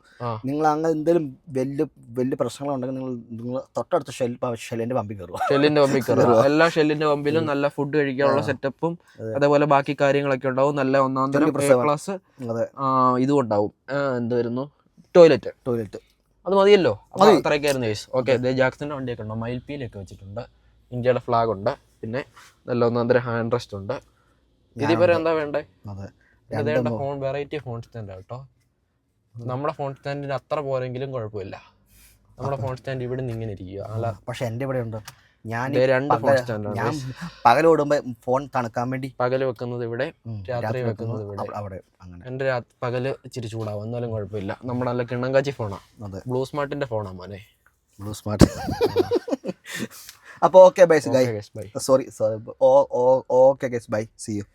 നിങ്ങൾ അങ്ങനെ എന്തെങ്കിലും വലിയ പ്രശ്നങ്ങളുണ്ടെങ്കിൽ നിങ്ങൾ തൊട്ടടുത്ത ഷെല്ലിന്റെ പമ്പിൽ കയറുക. എല്ലാ ഷെല്ലിന്റെ പമ്പിലും നല്ല ഫുഡ് കഴിക്കാനുള്ള സെറ്റപ്പും അതേപോലെ ബാക്കി കാര്യങ്ങളൊക്കെ ഉണ്ടാവും. നല്ല ഒന്നാം തരം A ക്ലാസ് ഇതും ഉണ്ടാവും. എന്തായിരുന്നു ടോയ്ലറ്റ് അത് മതിയല്ലോ. അത്രയൊക്കെയായിരുന്നു ഗൈസ്. ഓക്കെ, ജാക്സന്റെ വണ്ടിയൊക്കെ ഉണ്ടോ? മയിൽപ്പീലൊക്കെ വെച്ചിട്ടുണ്ട്, ഇന്ത്യയുടെ ഫ്ലാഗ് ഉണ്ട്, പിന്നെ നല്ല ഒന്നാം തരം ഹാൻഡ് റെസ്റ്റ് ഉണ്ട്. ഇതിപ്പോ എന്താ വേണ്ടേ? വെറൈറ്റി ഫോൺ സ്റ്റാൻഡ് കേട്ടോ. നമ്മുടെ ഫോൺ സ്റ്റാൻഡിന് അത്ര പോരെങ്കിലും കുഴപ്പമില്ല. നമ്മുടെ ഫോൺ സ്റ്റാൻഡ് ഇവിടെ നിന്ന് ഇങ്ങനെ ഇരിക്കുക അല്ല പക്ഷെ എൻ്റെ ഇവിടെ ഉണ്ട്. ഞാൻ രണ്ട് ഫോൺ സ്റ്റാൻഡാണ് ഞാൻ പകലോടുമ്പോ ഫോൺ തണുക്കാൻ വേണ്ടി പകല് വെക്കുന്നത് ഇവിടെ, രാത്രി വെക്കുന്നത് ഇവിടെ. അവിടെ അങ്ങനെ എൻ്റെ പകല് ഇച്ചിരി ചൂടാവും, എന്നാലും കുഴപ്പമില്ല. നമ്മുടെ നല്ല കിണ്ണങ്കാച്ചി ഫോണാണ്. അതെ, ബ്ലൂ സ്മാർട്ടിന്റെ ഫോണാ മോനെ, ബ്ലൂ സ്മാർട്ട്. അപ്പോൾ okay bye, bye. Sorry okay guys, bye, see U.